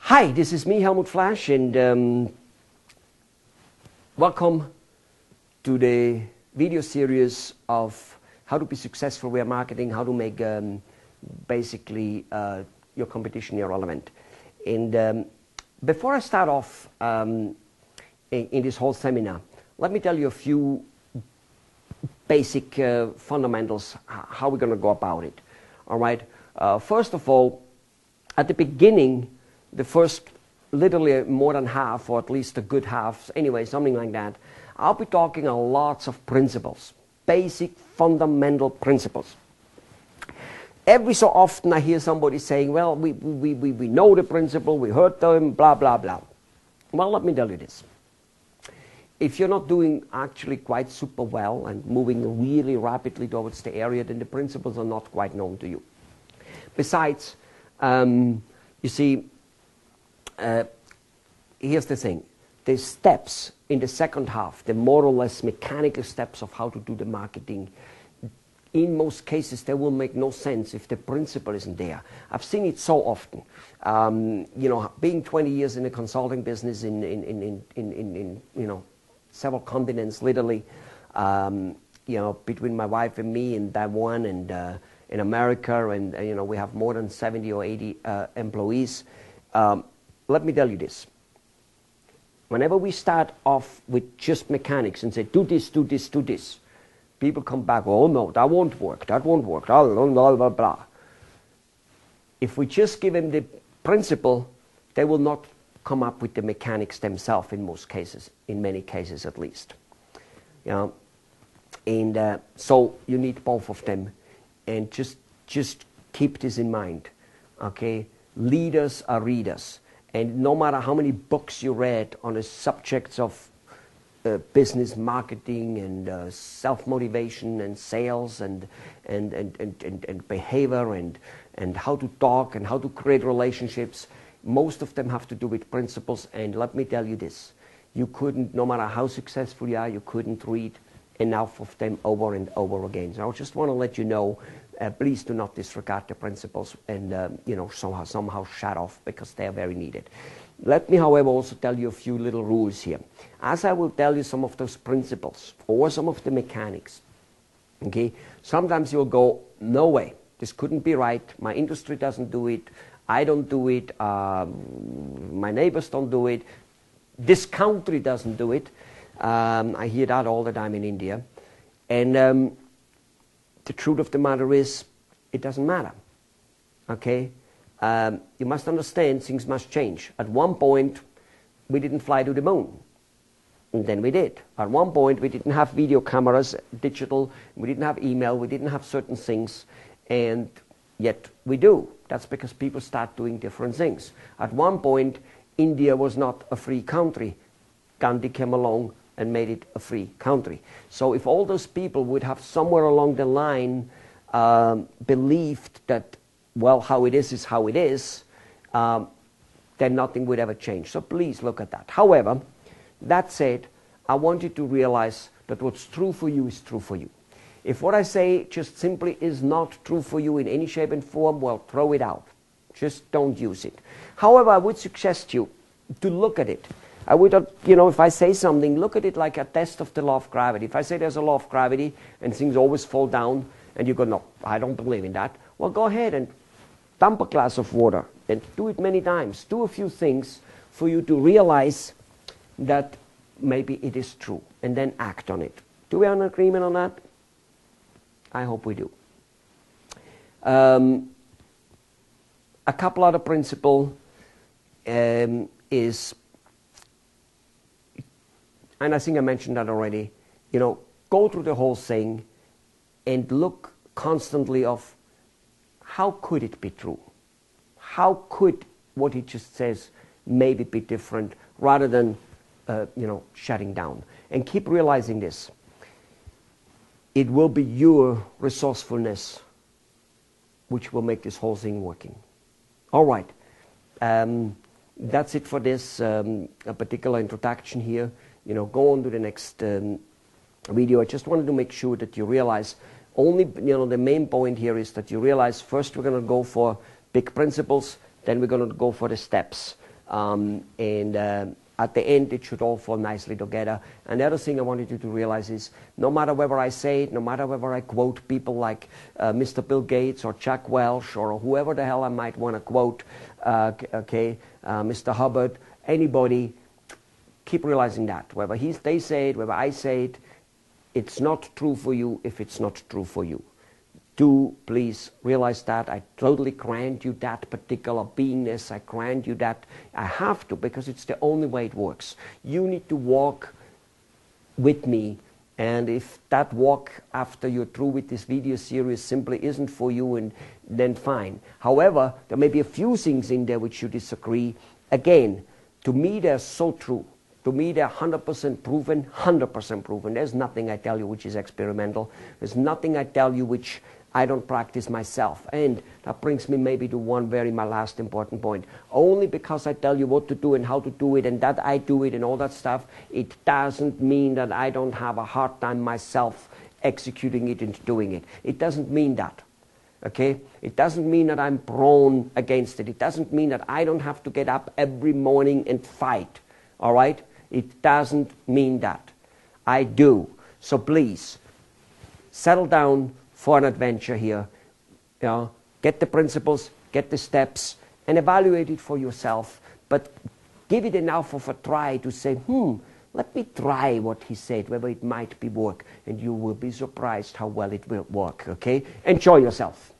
Hi, this is me, Helmut Flasch, and welcome to the video series of how to be successful via marketing, how to make basically your competition irrelevant. And before I start off in this whole seminar, let me tell you a few basic fundamentals, how we're going to go about it. All right. First of all, at the beginning, the first literally more than half, or at least a good half, anyway, something like that, I'll be talking a lots of principles, basic fundamental principles. Every so often I hear somebody saying, well, we know the principle, we heard them, blah, blah, blah. Well, let me tell you this. If you're not doing actually quite super well and moving really rapidly towards the area, then the principles are not quite known to you. Besides, you see, here's the thing. The steps in the second half, the more or less mechanical steps of how to do the marketing, in most cases they will make no sense if the principle isn't there. I've seen it so often. You know, being 20 years in the consulting business in several continents, literally, you know, between my wife and me in Taiwan and in America, and you know, we have more than 70 or 80 employees. Let me tell you this. Whenever we start off with just mechanics and say, do this, do this, do this, people come back, oh no, that won't work, blah, blah, blah, blah. If we just give them the principle, they will not come up with the mechanics themselves in most cases, in many cases at least. You know? And so you need both of them. And just keep this in mind, okay? Leaders are readers. And no matter how many books you read on the subjects of business marketing and self-motivation and sales and behavior and how to talk and how to create relationships, most of them have to do with principles. And let me tell you this, you couldn't, no matter how successful you are, you couldn't read enough of them over and over again. So I just want to let you know, please do not disregard the principles and you know, somehow shut off, because they are very needed. Let me, however, also tell you a few little rules here. As I will tell you some of those principles or some of the mechanics, okay, sometimes you'll go, no way, this couldn't be right, my industry doesn't do it, I don't do it, my neighbors don't do it, this country doesn't do it. I hear that all the time in India. And the truth of the matter is, it doesn't matter. Okay? You must understand, things must change. At one point, we didn't fly to the moon. And then we did. At one point, we didn't have video cameras, digital, we didn't have email, we didn't have certain things. And yet we do. That's because people start doing different things. At one point, India was not a free country. Gandhi came along and made it a free country. So if all those people would have somewhere along the line believed that, well, how it is how it is, then nothing would ever change. So please look at that. However, that said, I want you to realize that what's true for you is true for you. If what I say just simply is not true for you in any shape and form, well, throw it out. Just don't use it. However, I would suggest you to look at it. I would, you know, if I say something, look at it like a test of the law of gravity. If I say there's a law of gravity and things always fall down and you go, no, I don't believe in that, well, go ahead and dump a glass of water and do it many times. Do a few things for you to realize that maybe it is true, and then act on it. Do we have an agreement on that? I hope we do. A couple other principles is, and I think I mentioned that already, you know, go through the whole thing and look constantly of how could it be true? How could what he just says maybe be different, rather than, you know, shutting down. And keep realizing this. It will be your resourcefulness which will make this whole thing working. All right. That's it for this a particular introduction here. You know, go on to the next video. I just wanted to make sure that you realize only, you know, the main point here is that you realize first we're going to go for big principles, then we're going to go for the steps. At the end, it should all fall nicely together. And the other thing I wanted you to realize is, no matter whether I say it, no matter whether I quote people like Mr. Bill Gates or Jack Welch or whoever the hell I might want to quote, Mr. Hubbard, anybody, keep realizing that. Whether they say it, whether I say it, it's not true for you if it's not true for you. Do please realize that. I totally grant you that particular beingness. I grant you that. I have to, because it's the only way it works. You need to walk with me, and if that walk after you're through with this video series simply isn't for you, and then fine. However, there may be a few things in there which you disagree. Again, to me they're so true. To me, they're 100% proven, 100% proven. There's nothing I tell you which is experimental. There's nothing I tell you which I don't practice myself. And that brings me maybe to my last important point. Only because I tell you what to do and how to do it and that I do it and all that stuff, it doesn't mean that I don't have a hard time myself executing it and doing it. It doesn't mean that. Okay? It doesn't mean that I'm prone against it. It doesn't mean that I don't have to get up every morning and fight. All right? It doesn't mean that. I do. So please, settle down for an adventure here. You know, get the principles, get the steps, and evaluate it for yourself. But give it enough of a try to say, let me try what he said, whether it might be work. And you will be surprised how well it will work. Okay? Enjoy yourself.